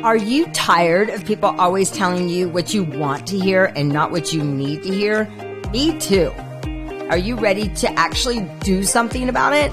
Are you tired of people always telling you what you want to hear and not what you need to hear? Me too. Are you ready to actually do something about it?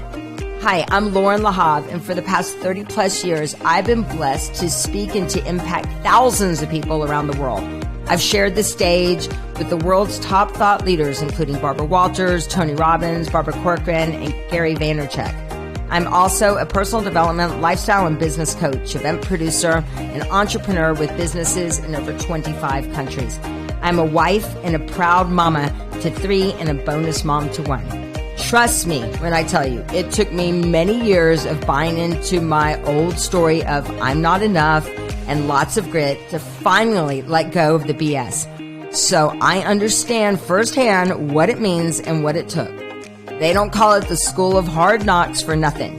Hi, I'm Loren Lahav, and for the past 30 plus years, I've been blessed to speak and to impact thousands of people around the world. I've shared the stage with the world's top thought leaders, including Barbara Walters, Tony Robbins, Barbara Corcoran, and Gary Vaynerchuk. I'm also a personal development, lifestyle, and business coach, event producer, and entrepreneur with businesses in over 25 countries. I'm a wife and a proud mama to 3 and a bonus mom to 1. Trust me when I tell you, it took me many years of buying into my old story of I'm not enough and lots of grit to finally let go of the BS. So I understand firsthand what it means and what it took. They don't call it the school of hard knocks for nothing.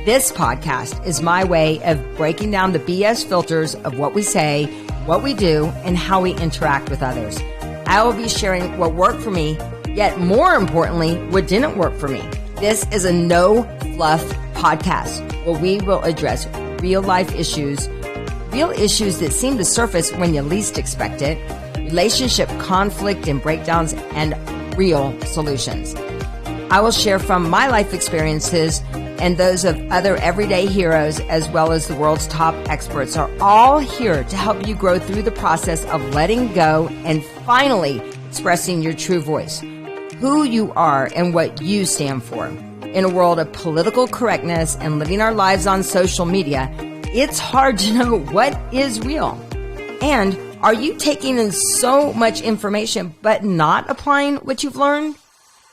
This podcast is my way of breaking down the BS filters of what we say, what we do, and how we interact with others. I will be sharing what worked for me, yet more importantly, what didn't work for me. This is a no fluff podcast where we will address real life issues that seem to surface when you least expect it, relationship conflict and breakdowns, and real solutions. I will share from my life experiences and those of other everyday heroes, as well as the world's top experts, are all here to help you grow through the process of letting go and finally expressing your true voice, who you are and what you stand for. In a world of political correctness and living our lives on social media, it's hard to know what is real. And are you taking in so much information but not applying what you've learned?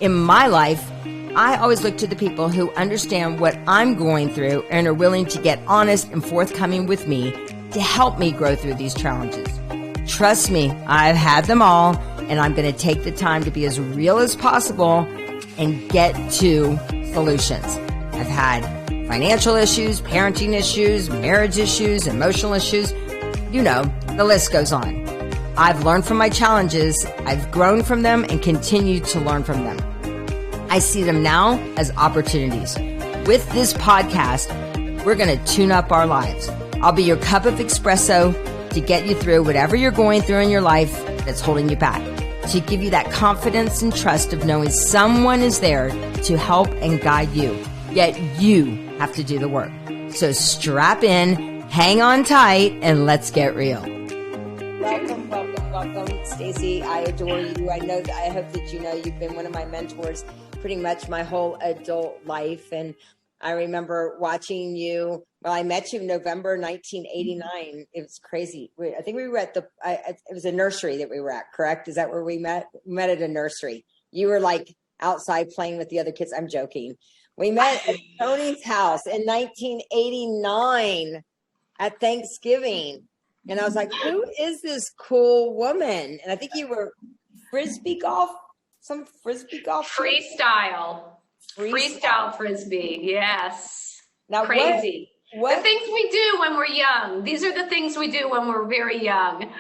In my life, I always look to the people who understand what I'm going through and are willing to get honest and forthcoming with me to help me grow through these challenges. Trust me, I've had them all, and I'm going to take the time to be as real as possible and get to solutions. I've had financial issues, parenting issues, marriage issues, emotional issues. You know, the list goes on. I've learned from my challenges, I've grown from them, and continue to learn from them. I see them now as opportunities. With this podcast, we're going to tune up our lives. I'll be your cup of espresso to get you through whatever you're going through in your life that's holding you back, to give you that confidence and trust of knowing someone is there to help and guide you, yet you have to do the work. So strap in, hang on tight, and let's get real. Welcome, Stacy. I adore you. I hope that you know you've been one of my mentors pretty much my whole adult life. And I remember watching you. Well, I met you in November 1989. It was crazy. I think we were at it was a nursery that we were at, correct? Is that where we met? We met at a nursery. You were like outside playing with the other kids. I'm joking. We met at Tony's house in 1989 at Thanksgiving. And I was like, who is this cool woman? And I think you were frisbee golf. Freestyle frisbee. Yes. Now, crazy. What the things we do when we're young. These are the things we do when we're very young.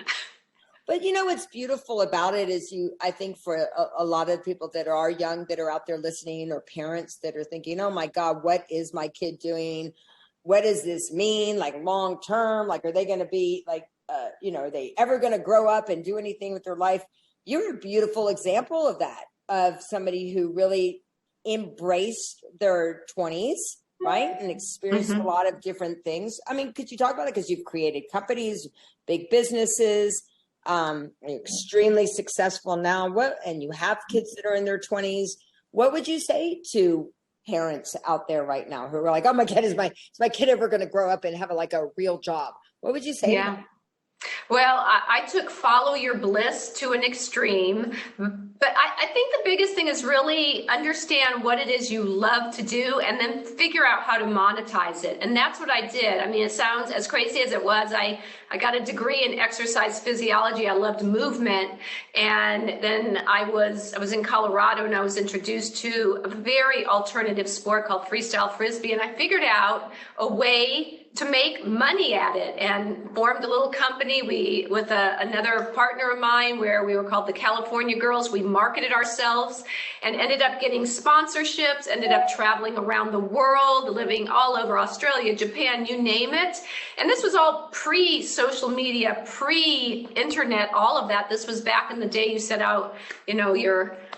But you know what's beautiful about it is I think for a lot of people that are young, that are out there listening, or parents that are thinking, oh my God, what is my kid doing? What does this mean? Like long term, like, are they going to be like, are they ever going to grow up and do anything with their life? You're a beautiful example of that, of somebody who really embraced their 20s, right? And experienced a lot of different things. I mean, could you talk about it? Because you've created companies, big businesses, extremely successful now. And you have kids that are in their 20s. What would you say to parents out there right now who are like, oh my God, is my kid ever going to grow up and have a real job? What would you say to them? Well, I took follow your bliss to an extreme, but I think the biggest thing is really understand what it is you love to do and then figure out how to monetize it. And that's what I did. I mean, it sounds as crazy as it was. I got a degree in exercise physiology. I loved movement. And then I was in Colorado and I was introduced to a very alternative sport called freestyle frisbee. And I figured out a way to make money at it and formed a little company. We with another partner of mine, where we were called the California Girls. We marketed ourselves and ended up getting sponsorships, ended up traveling around the world, living all over Australia, Japan, you name it. And this was all pre-social media, pre-internet, all of that. This was back in the day. You set out,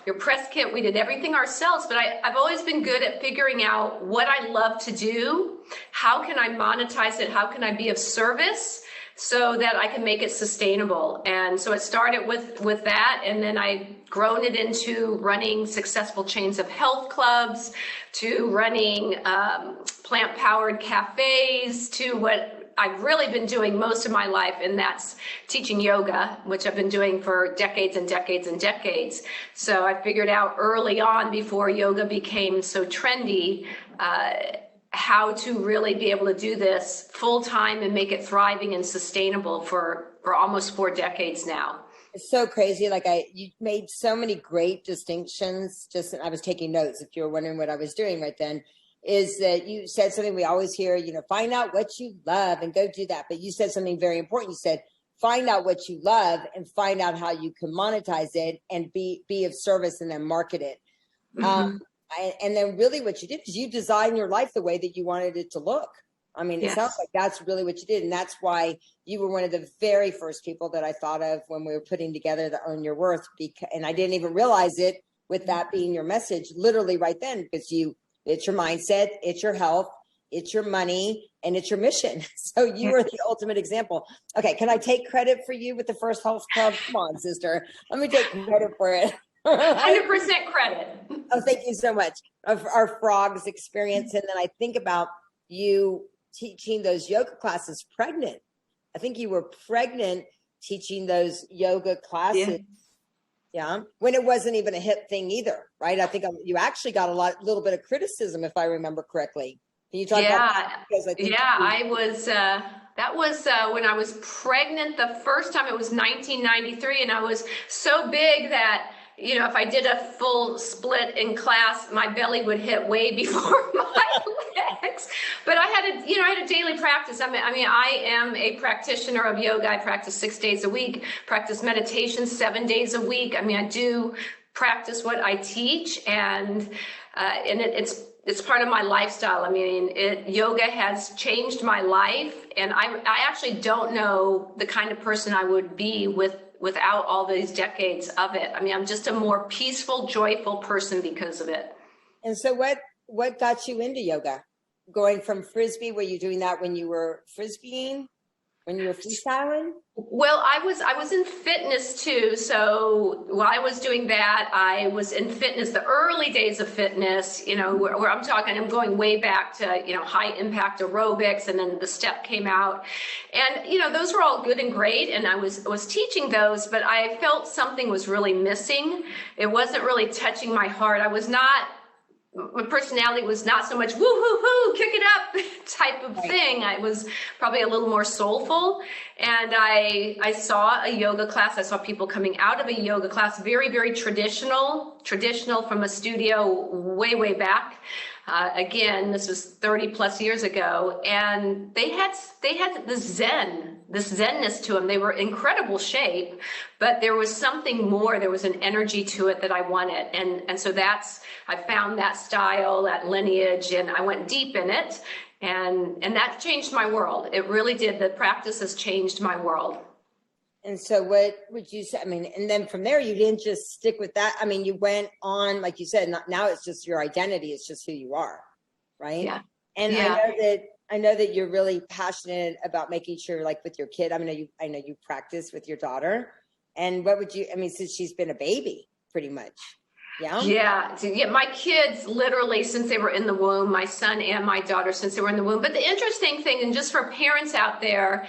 your press kit. We did everything ourselves, but I've always been good at figuring out what I love to do. How can I monetize it? How can I be of service so that I can make it sustainable? And so it started with that. And then I've grown it into running successful chains of health clubs, to running plant-powered cafes, to what I've really been doing most of my life, and that's teaching yoga, which I've been doing for decades and decades and decades. So I figured out early on, before yoga became so trendy, how to really be able to do this full time and make it thriving and sustainable for almost 4 decades now. It's so crazy. You made so many great distinctions. I was taking notes if you were wondering what I was doing right then. Is that you said something we always hear, find out what you love and go do that. But you said something very important. You said, find out what you love and find out how you can monetize it and be of service and then market it. Mm-hmm. And then really what you did is you designed your life the way that you wanted it to look. I mean, Yes. It sounds like that's really what you did. And that's why you were one of the very first people that I thought of when we were putting together the Own Your Worth. And I didn't even realize it with that being your message literally right then, because it's your mindset, it's your health, it's your money, and it's your mission. So you are the ultimate example. Okay, can I take credit for you with the first health club? Come on, sister. Let me take credit for it. 100% credit. Oh, thank you so much. Of our frogs experience. And then I think about you teaching those yoga classes pregnant. I think you were pregnant teaching those yoga classes. Yeah. When it wasn't even a hip thing either, right? I think you actually got a little bit of criticism, if I remember correctly. Can you talk about that? That was when I was pregnant the first time. It was 1993, and I was so big that, if I did a full split in class, my belly would hit way before my legs. But I had a daily practice. I mean, I am a practitioner of yoga. I practice 6 days a week, practice meditation 7 days a week. I mean, I do practice what I teach, and it's part of my lifestyle. I mean, yoga has changed my life, and I actually don't know the kind of person I would be without all these decades of it. I mean, I'm just a more peaceful, joyful person because of it. And so what got you into yoga? Going from Frisbee, were you doing that when you were Frisbeeing? When you were freestyling? Well, I was in fitness too. So while I was doing that, I was in fitness, the early days of fitness, where I'm going way back to, high impact aerobics, and then the step came out. And, those were all good and great. And I was teaching those, but I felt something was really missing. It wasn't really touching my heart. My personality was not so much woo hoo hoo, kick it up type of thing. I was probably a little more soulful. And I saw a yoga class. I saw people coming out of a yoga class, very, very traditional from a studio way, way back. Again, this was 30 plus years ago. And they had this zenness to them. They were in incredible shape, but there was something more. There was an energy to it that I wanted. And so I found that style, that lineage, and I went deep in it. And that changed my world. It really did. The practice has changed my world. And so what would you say? I mean, and then from there, you didn't just stick with that. I mean, you went on, like you said, now it's just your identity. It's just who you are. Right. Yeah. And I know that you're really passionate about making sure, like with your kid, I know you practice with your daughter. And since she's been a baby pretty much. Yeah. Yeah. My kids literally, since they were in the womb, my son and my daughter, since they were in the womb. But the interesting thing, and just for parents out there,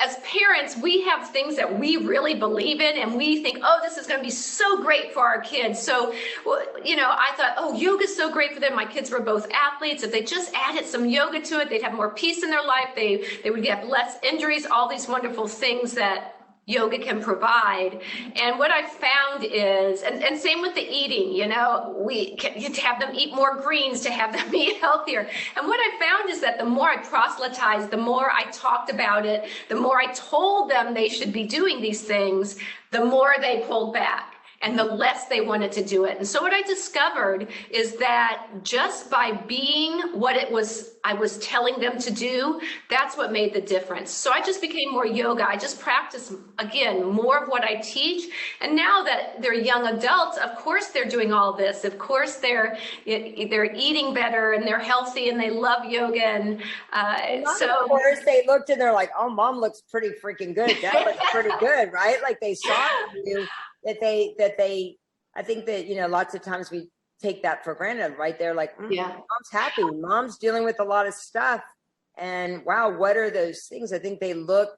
as parents, we have things that we really believe in, and we think, oh, this is going to be so great for our kids. So, I thought, oh, yoga's so great for them. My kids were both athletes. If they just added some yoga to it, they'd have more peace in their life. They would get less injuries, all these wonderful things that yoga can provide. And what I've found is, and same with the eating, you know, we can to have them eat more greens, to have them eat healthier. And what I found is that the more I proselytized, the more I talked about it, the more I told them they should be doing these things, the more they pulled back and the less they wanted to do it. And so what I discovered is that just by being what I was telling them to do, that's what made the difference. So I just became more yoga. I just practiced, again, more of what I teach. And now that they're young adults, of course they're doing all this. Of course they're eating better and they're healthy and they love yoga. And so of course they looked and they're like, oh, mom looks pretty freaking good. That looks pretty good, right? Like they saw you. That they, I think that, you know, lots of times we take that for granted, right? They're like, yeah, mom's happy. Mom's dealing with a lot of stuff. And wow, what are those things? I think they look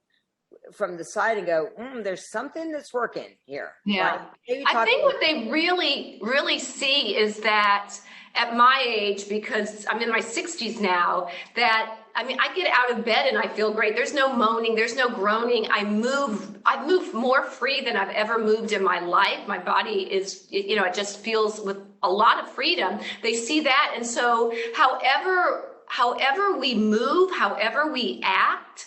from the side and go, there's something that's working here. Yeah. Right? I think what they really, really see is that at my age, because I'm in my 60s now, that I mean, I get out of bed and I feel great. There's no moaning, there's no groaning. I've moved more free than I've ever moved in my life. My body is, you know, it just feels with a lot of freedom. They see that. And so however we move, however we act,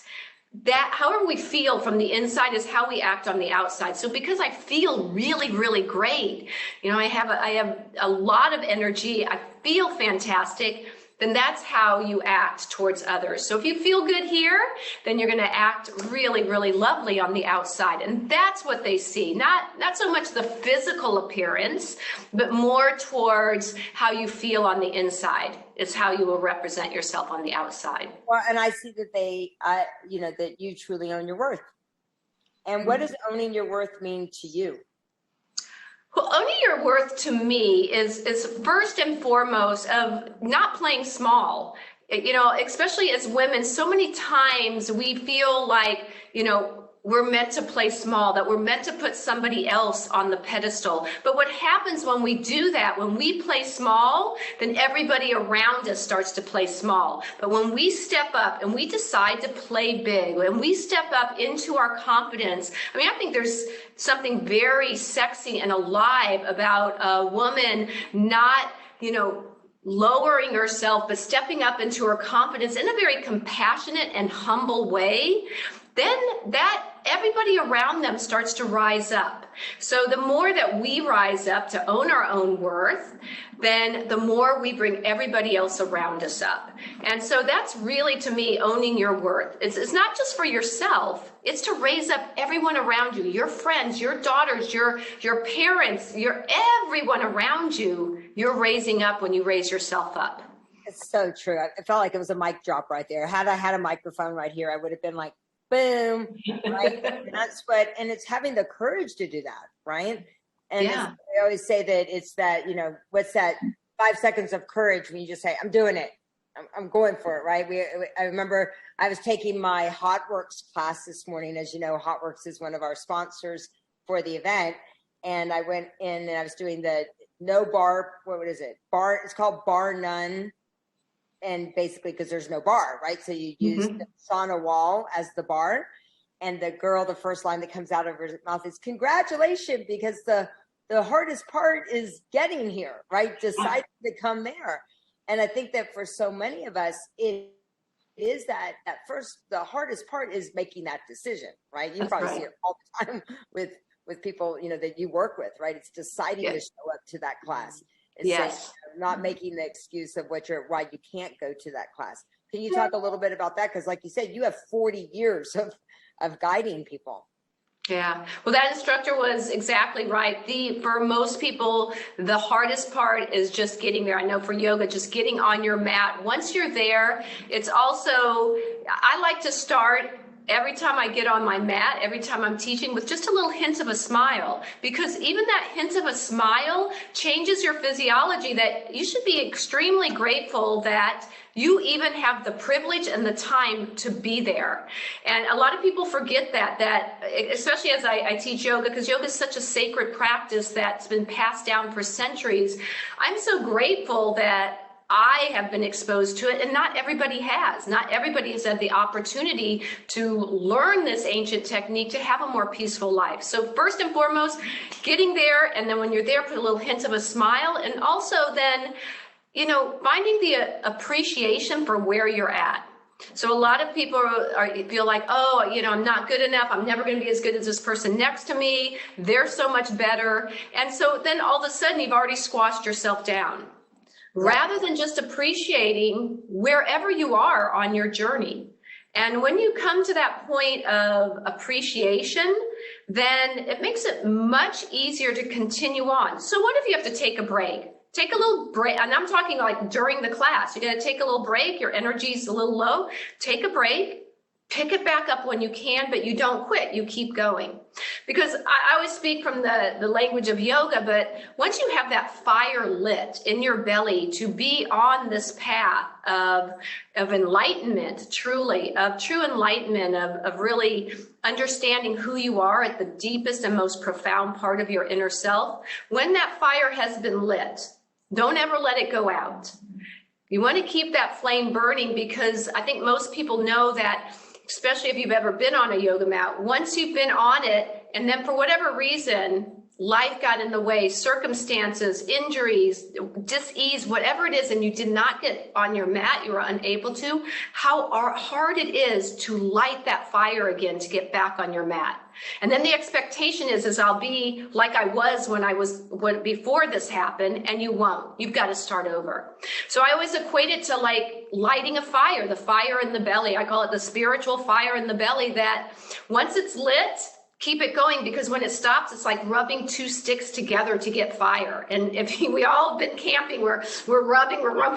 that however we feel from the inside is how we act on the outside. So because I feel really, really great, you know, I have a lot of energy, I feel fantastic, then that's how you act towards others. So if you feel good here, then you're going to act really, really lovely on the outside. And that's what they see. Not so much the physical appearance, but more towards how you feel on the inside is how you will represent yourself on the outside. Well, and I see that you know, that you truly own your worth. And what does owning your worth mean to you? Well, owning your worth to me is first and foremost of not playing small. You know, especially as women, so many times we feel like, you know, we're meant to play small, that we're meant to put somebody else on the pedestal. But what happens when we do that, when we play small, then everybody around us starts to play small. But when we step up and we decide to play big, when we step up into our confidence, I mean, I think there's something very sexy and alive about a woman not, you know, lowering herself, but stepping up into her confidence in a very compassionate and humble way. Then that everybody around them starts to rise up. So the more that we rise up to own our own worth, then the more we bring everybody else around us up. And so that's really, to me, owning your worth. It's not just for yourself. It's to raise up everyone around you, your friends, your daughters, your parents, everyone around you. You're raising up when you raise yourself up. It's so true. I felt like it was a mic drop right there. Had I had a microphone right here, I would have been like, boom, right? And it's having the courage to do that, right? And I always say that it's that, you know, what's that 5 seconds of courage when you just say, I'm doing it. I'm going for it, right? I remember I was taking my HotWorks class this morning. As you know, HotWorks is one of our sponsors for the event. And I went in and I was doing the no bar, what is it? It's called bar none. And basically, because there's no bar, right? So you use the sauna wall as the bar. And the first line that comes out of her mouth is congratulations, because the hardest part is getting here, right? Deciding to come there. And I think that for so many of us, it is that first, the hardest part is making that decision, right? You probably see it all the time with people, you know, that you work with, right? It's deciding to show up to that class. It's not making the excuse of why you can't go to that class. Can you talk a little bit about that? Because like you said, you have 40 years of guiding people. Yeah, well, that instructor was exactly right. For most people, the hardest part is just getting there. I know for yoga, just getting on your mat. Once you're there, it's also, I like to start every time I get on my mat, every time I'm teaching, with just a little hint of a smile, because even that hint of a smile changes your physiology, that you should be extremely grateful that you even have the privilege and the time to be there. And a lot of people forget that especially as I teach yoga, because yoga is such a sacred practice that's been passed down for centuries. I'm so grateful that I have been exposed to it, and not everybody has. Not everybody has had the opportunity to learn this ancient technique to have a more peaceful life. So first and foremost, getting there, and then when you're there, put a little hint of a smile, and also then, finding the appreciation for where you're at. So a lot of people feel like, oh, I'm not good enough. I'm never going to be as good as this person next to me. They're so much better. And so then all of a sudden you've already squashed yourself down, rather than just appreciating wherever you are on your journey. And when you come to that point of appreciation, then it makes it much easier to continue on. So what if you have to take a break? Take a little break, and I'm talking like during the class. You got to take a little break. Your energy's a little low. Take a break, pick it back up when you can, but you don't quit. You keep going. Because I always speak from the language of yoga, but once you have that fire lit in your belly to be on this path of enlightenment, truly, of true enlightenment, of really understanding who you are at the deepest and most profound part of your inner self, when that fire has been lit, don't ever let it go out. You want to keep that flame burning, because I think most people know that, especially if you've ever been on a yoga mat, once you've been on it, and then for whatever reason, life got in the way, circumstances, injuries, dis-ease, whatever it is, and you did not get on your mat, you were unable to, how hard it is to light that fire again to get back on your mat. And then the expectation is I'll be like I was when before this happened, and you won't. You've got to start over. So I always equate it to like lighting a fire, the fire in the belly. I call it the spiritual fire in the belly, that once it's lit, keep it going, because when it stops, it's like rubbing two sticks together to get fire. And if we all have been camping, we're rubbing, blow,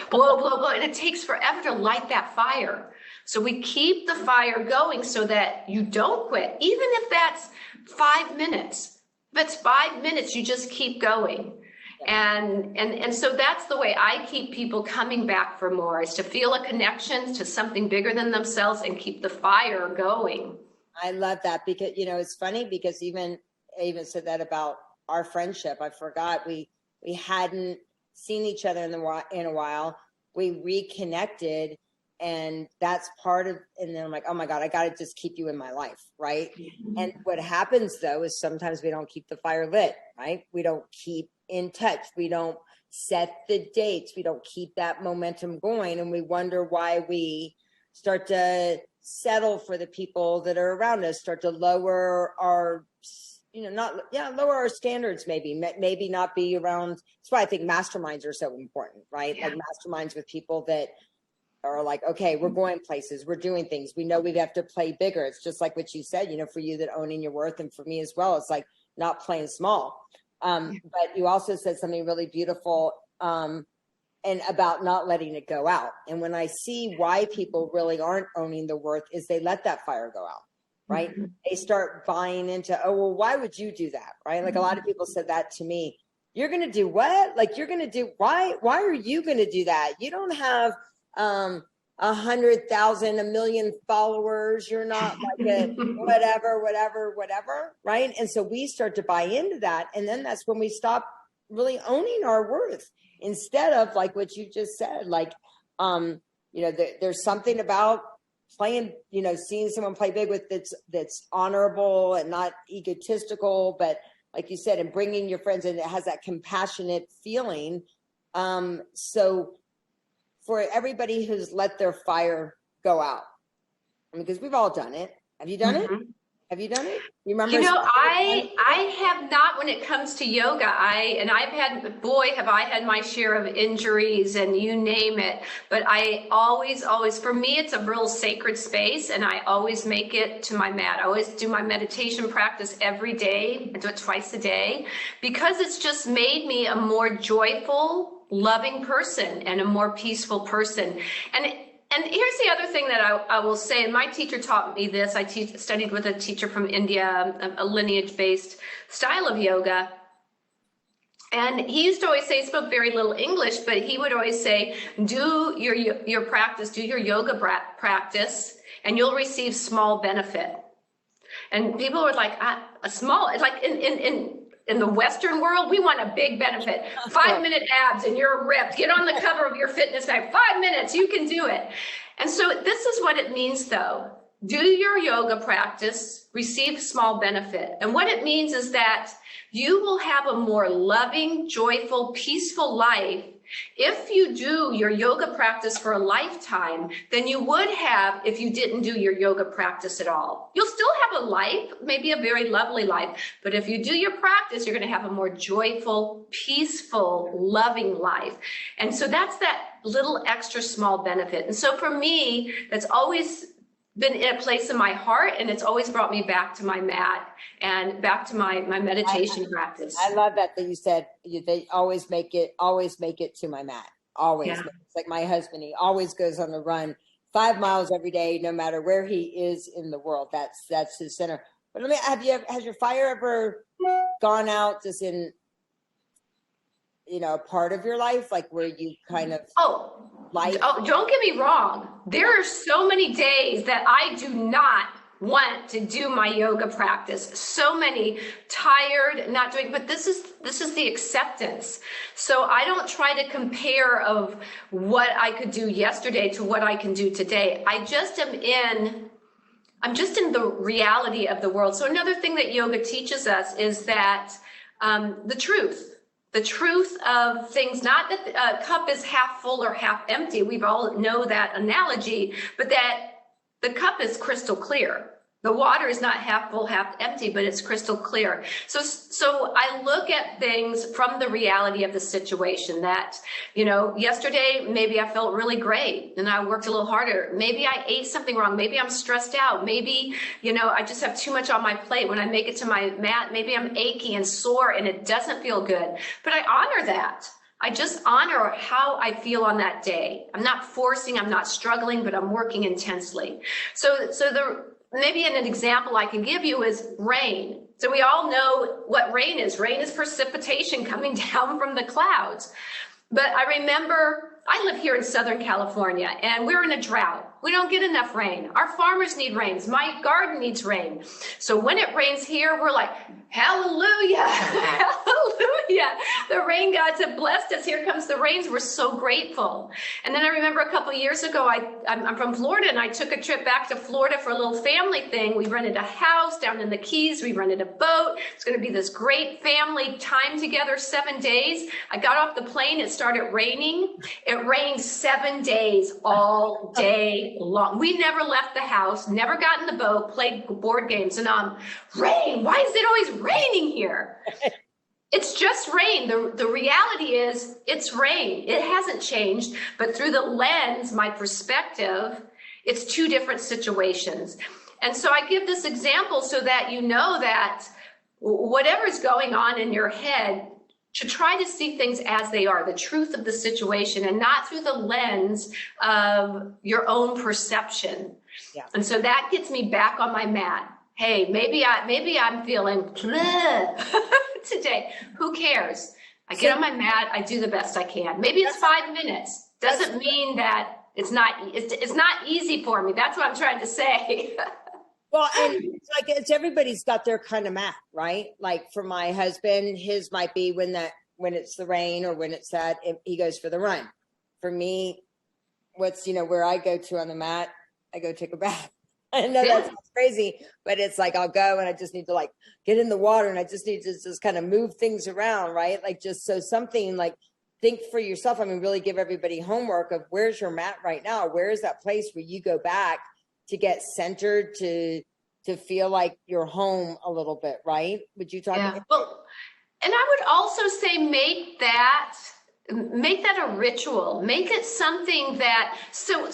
blow, blow, and it takes forever to light that fire. So we keep the fire going so that you don't quit, even if that's 5 minutes. If it's 5 minutes, you just keep going. And so that's the way I keep people coming back for more, is to feel a connection to something bigger than themselves and keep the fire going. I love that, because, it's funny, because I even said that about our friendship. I forgot we hadn't seen each other in a while. We reconnected, and that's part of, and then I'm like, oh my God, I got to just keep you in my life. Right. Mm-hmm. And what happens though, is sometimes we don't keep the fire lit, right? We don't keep in touch. We don't set the dates. We don't keep that momentum going. And we wonder why we start to settle for the people that are around us, start to lower our, lower our standards, maybe not be around. That's why I think masterminds are so important, right? Yeah. Like masterminds with people that are like, okay, we're going places, we're doing things. We know we have to play bigger. It's just like what you said, for you, that owning your worth, and for me as well, it's like not playing small. But you also said something really beautiful, and about not letting it go out. And when I see why people really aren't owning the worth, is they let that fire go out, right? Mm-hmm. They start buying into, oh, well, why would you do that? Right? Like a lot of people said that to me. You're going to do what? Like, you're going to do, why are you going to do that? You don't have 100,000, 1 million followers. You're not like a whatever. Right. And so we start to buy into that. And then that's when we stop really owning our worth, instead of like what you just said, like, there's something about playing, seeing someone play big with that's honorable and not egotistical, but like you said, and bringing your friends in, it has that compassionate feeling. So for everybody who's let their fire go out, because we've all done it. Have you done Mm-hmm. it? Have you done it? You remember? I have not, when it comes to yoga. Have I had my share of injuries and you name it. But I always, for me, it's a real sacred space, and I always make it to my mat. I always do my meditation practice every day. I do it twice a day, because it's just made me a more joyful, loving person and a more peaceful person. And here's the other thing that I will say, and my teacher taught me this. I studied with a teacher from India, a lineage-based style of yoga. And he used to always say, he spoke very little English, but he would always say, do your practice, do your yoga practice, and you'll receive small benefit. And people were like, a small, it's like in in the Western world, we want a big benefit. 5-minute abs and you're ripped. Get on the cover of your fitness bag. 5 minutes, you can do it. And so this is what it means though. Do your yoga practice, receive small benefit. And what it means is that you will have a more loving, joyful, peaceful life if you do your yoga practice for a lifetime than you would have if you didn't do your yoga practice at all. You'll still have a life, maybe a very lovely life, but if you do your practice, you're going to have a more joyful, peaceful, loving life. And so that's that little extra small benefit. And so for me, that's always been in a place in my heart, and it's always brought me back to my mat and back to my meditation practice. I love that you said they always make it to my mat. Always. Yeah. It's like my husband, he always goes on the run 5 miles every day, no matter where he is in the world. That's his center. But has your fire ever gone out just in, part of your life, like where you kind of don't get me wrong. There are so many days that I do not want to do my yoga practice. So many, tired, not doing, but this is the acceptance. So I don't try to compare of what I could do yesterday to what I can do today. I'm just in the reality of the world. So another thing that yoga teaches us is that the truth of things, not that the cup is half full or half empty. We've all know that analogy, but that the cup is crystal clear. The water is not half full, half empty, but it's crystal clear. So I look at things from the reality of the situation that, yesterday, maybe I felt really great and I worked a little harder. Maybe I ate something wrong. Maybe I'm stressed out. Maybe, I just have too much on my plate. When I make it to my mat, maybe I'm achy and sore and it doesn't feel good, but I honor that. I just honor how I feel on that day. I'm not forcing, I'm not struggling, but I'm working intensely. So maybe an example I can give you is rain. So we all know what rain is. Rain is precipitation coming down from the clouds. But I remember, I live here in Southern California and we're in a drought. We don't get enough rain. Our farmers need rains. My garden needs rain. So when it rains here, we're like, hallelujah, hallelujah. The rain gods have blessed us. Here comes the rains. We're so grateful. And then I remember a couple of years ago, I'm from Florida and I took a trip back to Florida for a little family thing. We rented a house down in the Keys. We rented a boat. It's going to be this great family time together, 7 days. I got off the plane. It started raining. It rained 7 days all day long. We never left the house, never got in the boat, played board games, and rain. Why is it always raining here? It's just rain. The reality is it's rain. It hasn't changed, but through the lens, my perspective, it's two different situations. And so I give this example so that you know that whatever's going on in your head, to try to see things as they are, the truth of the situation, and not through the lens of your own perception. Yeah. And so that gets me back on my mat. Hey, maybe I'm feeling today. Who cares? I get on my mat. I do the best I can. Maybe it's 5 minutes. Doesn't mean that it's not easy for me. That's what I'm trying to say. Well, and it's everybody's got their kind of mat, right? Like for my husband, his might be when it's the rain or when it's that he goes for the run. For me, where I go to on the mat, I go take a bath. I know that sounds crazy, but it's like I'll go and I just need to get in the water and I just need to just kind of move things around, right? Like just so something like think for yourself. I mean, really give everybody homework of where's your mat right now? Where is that place where you go back to get centered, to feel like you're home a little bit, right? Would you talk about that? Well, and I would also say make that a ritual. Make it something that so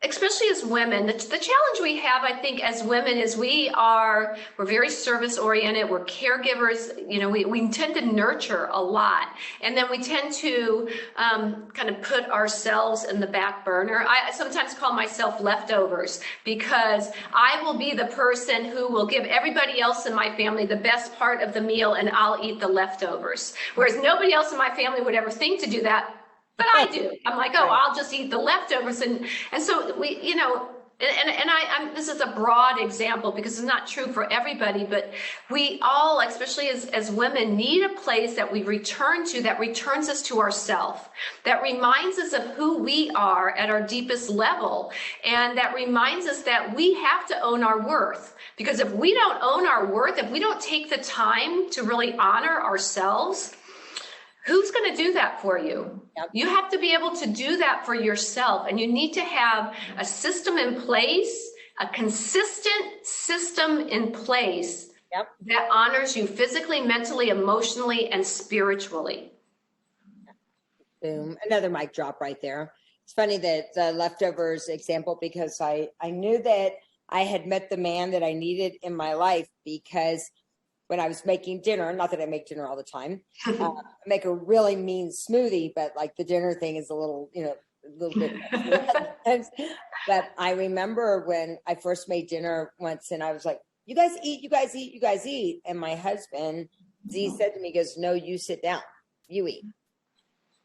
especially as women, the challenge we have, I think, as women is we're very service oriented. We're caregivers. We tend to nurture a lot. And then we tend to kind of put ourselves in the back burner. I sometimes call myself leftovers because I will be the person who will give everybody else in my family the best part of the meal and I'll eat the leftovers. Whereas nobody else in my family would ever think to do that. But I do. I'm like, I'll just eat the leftovers. And so This is a broad example because it's not true for everybody, but we all, especially as women, need a place that we return to that returns us to ourself, that reminds us of who we are at our deepest level, and that reminds us that we have to own our worth. Because if we don't own our worth, if we don't take the time to really honor ourselves, who's going to do that for you? Yep. You have to be able to do that for yourself. And you need to have a system in place, a consistent system in place yep. that honors you physically, mentally, emotionally, and spiritually. Boom. Another mic drop right there. It's funny that the leftovers example, because I knew that I had met the man that I needed in my life, because when I was making dinner, not that I make dinner all the time, I make a really mean smoothie, but like the dinner thing is a little bit. But I remember when I first made dinner once, and I was like, you guys eat, you guys eat, you guys eat. And my husband, Z, said to me, he goes, no, you sit down, you eat.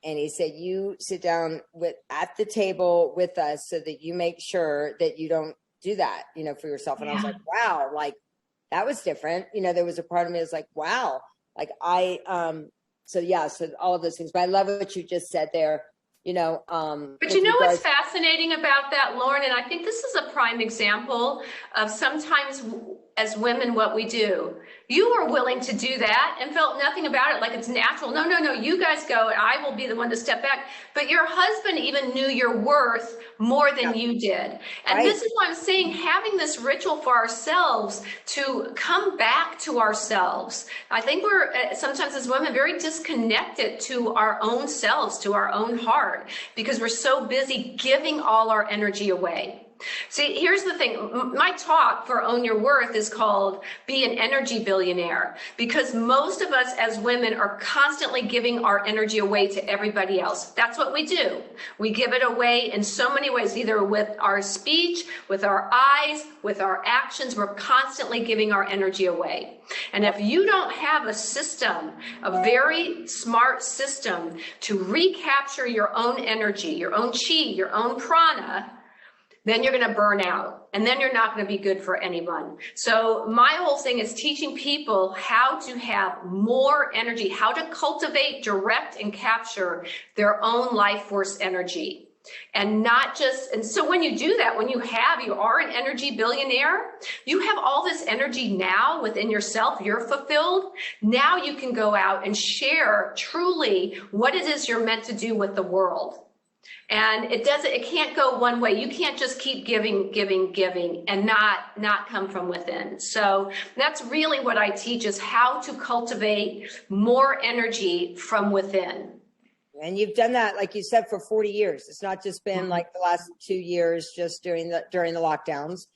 And he said, you sit down at the table with us so that you make sure that you don't do that, for yourself. And I was like, wow, like, that was different. There was a part of me that was like, wow, like so all of those things. But I love what you just said there, But what's fascinating about that, Loren, and I think this is a prime example of sometimes as women what we do. You were willing to do that and felt nothing about it, like it's natural. No, you guys go and I will be the one to step back. But your husband even knew your worth more than you did. And this is why I'm saying having this ritual for ourselves to come back to ourselves. I think we're sometimes as women very disconnected to our own selves, to our own heart, because we're so busy giving all our energy away. See, here's the thing. My talk for Own Your Worth is called Be an Energy Billionaire, because most of us as women are constantly giving our energy away to everybody else. That's what we do. We give it away in so many ways, either with our speech, with our eyes, with our actions. We're constantly giving our energy away. And if you don't have a system, a very smart system to recapture your own energy, your own chi, your own prana, then you're going to burn out, and then you're not going to be good for anyone. So my whole thing is teaching people how to have more energy, how to cultivate, direct, and capture their own life force energy. And so when you do that, when you are an energy billionaire, you have all this energy now within yourself, you're fulfilled. Now you can go out and share truly what it is you're meant to do with the world. And it can't go one way. You can't just keep giving and not come from within. So that's really what I teach, is how to cultivate more energy from within. And you've done that, like you said, for 40 years. It's not just been like the last 2 years, just during the lockdowns.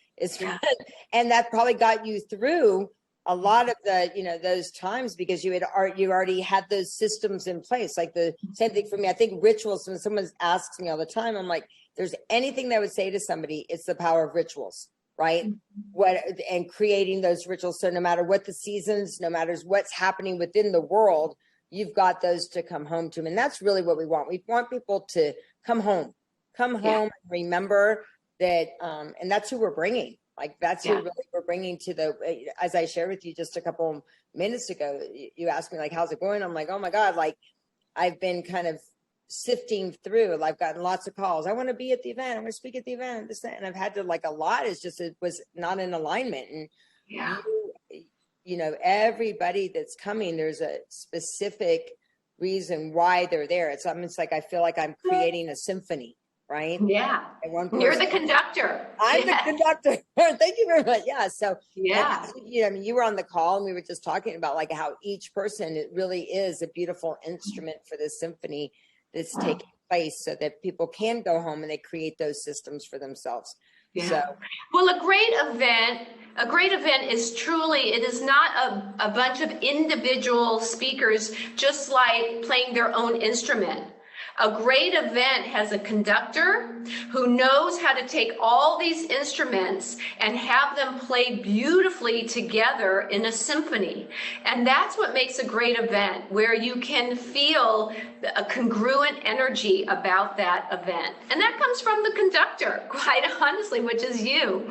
And that probably got you through a lot of the, those times, because you already had those systems in place. Like the same thing for me. I think rituals, when someone asks me all the time, I'm like, there's anything that I would say to somebody, it's the power of rituals, right? And creating those rituals. So no matter what the seasons, no matter what's happening within the world, you've got those to come home to. And that's really what we want. We want people to come home and remember that. And that's who we're bringing. Like that's who really we're bringing to as I shared with you just a couple minutes ago, you asked me like, how's it going? I'm like, oh my God, like I've been kind of sifting through, I've gotten lots of calls. I want to be at the event. I'm going to speak at the event. And I've had to a lot is just, it was not in alignment. And everybody that's coming, there's a specific reason why they're there. It's almost like, I feel like I'm creating a symphony. Right? Yeah. You're the conductor. I'm the conductor. Thank you very much. Yeah. So, you were on the call and we were just talking about how each person, it really is a beautiful instrument for this symphony that's taking place, so that people can go home and they create those systems for themselves. Yeah. So, well, a great event is truly, it is not a bunch of individual speakers just like playing their own instrument. A great event has a conductor who knows how to take all these instruments and have them play beautifully together in a symphony. And that's what makes a great event, where you can feel a congruent energy about that event. And that comes from the conductor, quite honestly, which is you.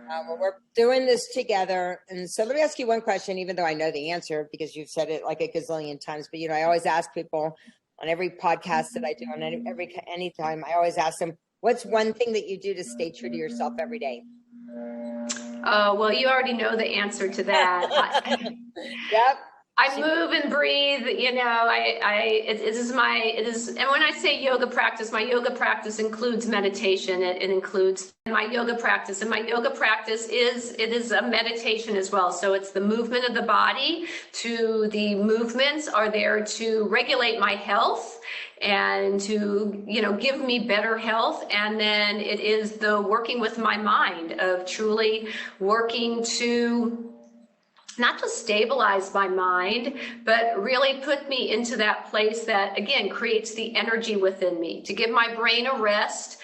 Well, we're doing this together. And so let me ask you one question, even though I know the answer because you've said it like a gazillion times. But, I always ask people on every podcast that I do, on anytime, I always ask them, what's one thing that you do to stay true to yourself every day? Oh, well, you already know the answer to that. Yep. I move and breathe, and when I say yoga practice, my yoga practice includes meditation. It includes my yoga practice, and my yoga practice is a meditation as well. So it's the movement of the body. The movements are there to regulate my health and to, give me better health. And then it is the working with my mind of truly working to not just stabilize my mind, but really put me into that place that, again, creates the energy within me, to give my brain a rest,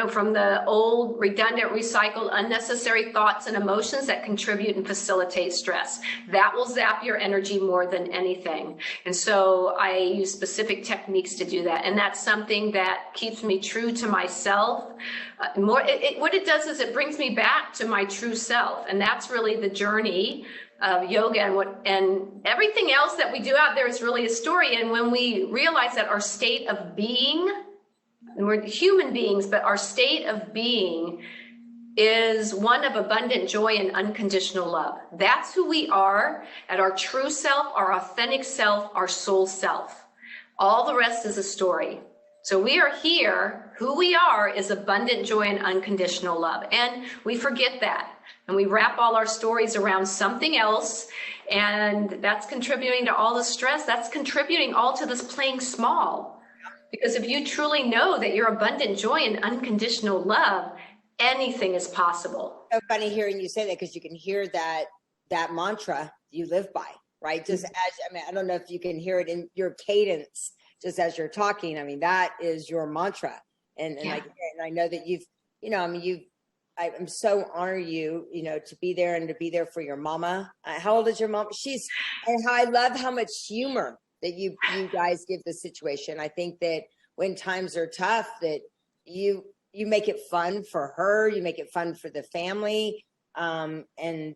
from the old, redundant, recycled, unnecessary thoughts and emotions that contribute and facilitate stress. That will zap your energy more than anything. And so I use specific techniques to do that. And that's something that keeps me true to myself. What it does is it brings me back to my true self. And that's really the journey of yoga, and everything else that we do out there is really a story. And when we realize that our state of being, and we're human beings, but our state of being is one of abundant joy and unconditional love. That's who we are at our true self, our authentic self, our soul self. All the rest is a story. So we are here. Who we are is abundant joy and unconditional love. And we forget that. And we wrap all our stories around something else. And that's contributing to all the stress. That's contributing all to this playing small. Because if you truly know that you're abundant joy and unconditional love, anything is possible. So funny hearing you say that, because you can hear that mantra you live by, right? Just I don't know if you can hear it in your cadence just as you're talking. That is your mantra. And I know that I'm so honor you, to be there and to be there for your mama. How old is your mom? I love how much humor that you guys give the situation. I think that when times are tough, that you make it fun for her, you make it fun for the family. And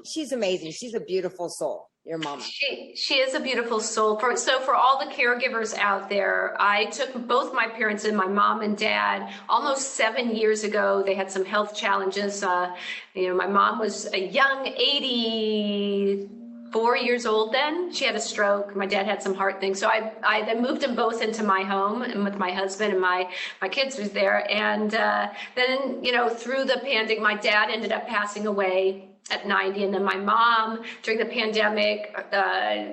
she's amazing. She's a beautiful soul. Your mama. She is a beautiful soul. So for all the caregivers out there, I took both my parents and my mom and dad almost 7 years ago. They had some health challenges. My mom was a young 84 years old then. She had a stroke. My dad had some heart things. So I then moved them both into my home, and with my husband, and my kids was there. And then, through the pandemic, my dad ended up passing away at 90. And then my mom, during the pandemic,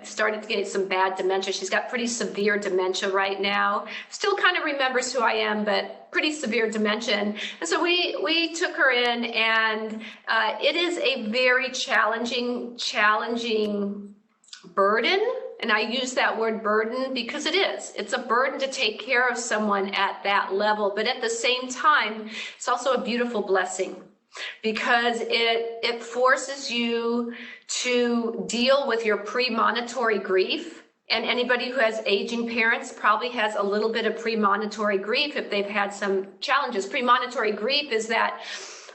started to get some bad dementia. She's got pretty severe dementia right now. Still kind of remembers who I am, but pretty severe dementia. And so we took her in, and it is a very challenging burden. And I use that word burden because it is. It's a burden to take care of someone at that level. But at the same time, it's also a beautiful blessing, because it forces you to deal with your premonitory grief. And anybody who has aging parents probably has a little bit of premonitory grief if they've had some challenges. Premonitory grief is that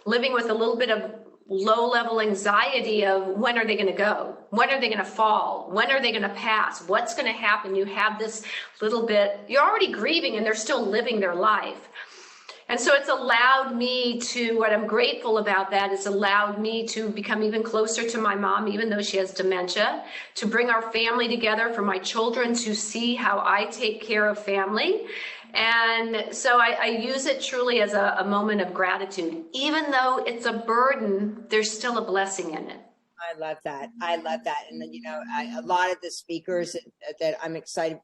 living with a little bit of low-level anxiety of when are they going to go? When are they going to fall? When are they going to pass? What's going to happen? You have this little bit, you're already grieving and they're still living their life. And so it's allowed me to, what I'm grateful about that, it's allowed me to become even closer to my mom, even though she has dementia, to bring our family together, for my children to see how I take care of family. And so I use it truly as a moment of gratitude. Even though it's a burden, there's still a blessing in it. I love that. And then, a lot of the speakers that I'm excited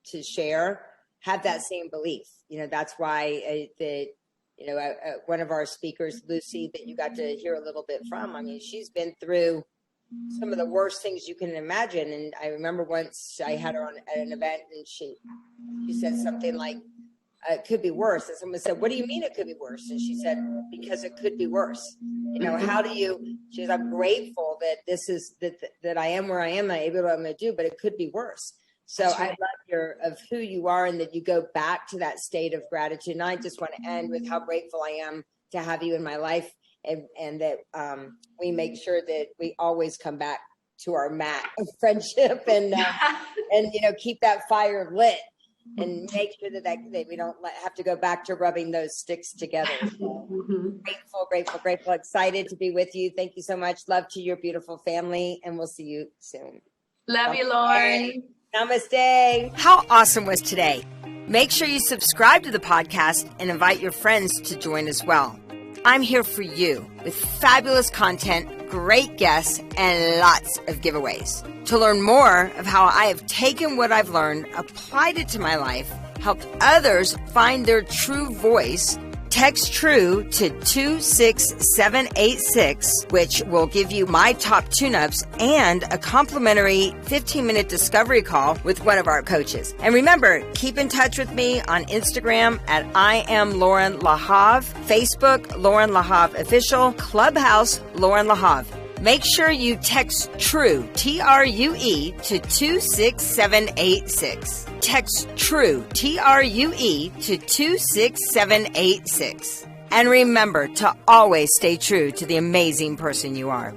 to share have that same belief. That's why one of our speakers, Lucy, that you got to hear a little bit from, she's been through some of the worst things you can imagine. And I remember once I had her on at an event, and she said something like, it could be worse. And someone said, what do you mean it could be worse? And she said, because it could be worse. You know, how do you, she says, I'm grateful that this is, that I am where I am, I'm able to what I'm going to do, but it could be worse. So I love of who you are, and that you go back to that state of gratitude. And I just want to end with how grateful I am to have you in my life, and that we make sure that we always come back to our mat of friendship, and you know, keep that fire lit, and make sure that we don't have to go back to rubbing those sticks together. So, grateful, excited to be with you. Thank you so much. Love to your beautiful family, and we'll see you soon. Love you, Loren. Namaste. How awesome was today? Make sure you subscribe to the podcast and invite your friends to join as well. I'm here for you with fabulous content, great guests, and lots of giveaways. To learn more of how I have taken what I've learned, applied it to my life, helped others find their true voice, text TRUE to 26786, which will give you my top tune-ups and a complimentary 15-minute discovery call with one of our coaches. And remember, keep in touch with me on Instagram at I am Loren Lahav, Facebook Loren Lahav Official, Clubhouse Loren Lahav. Make sure you text TRUE, TRUE, to 26786. Text TRUE, TRUE, to 26786. And remember to always stay true to the amazing person you are.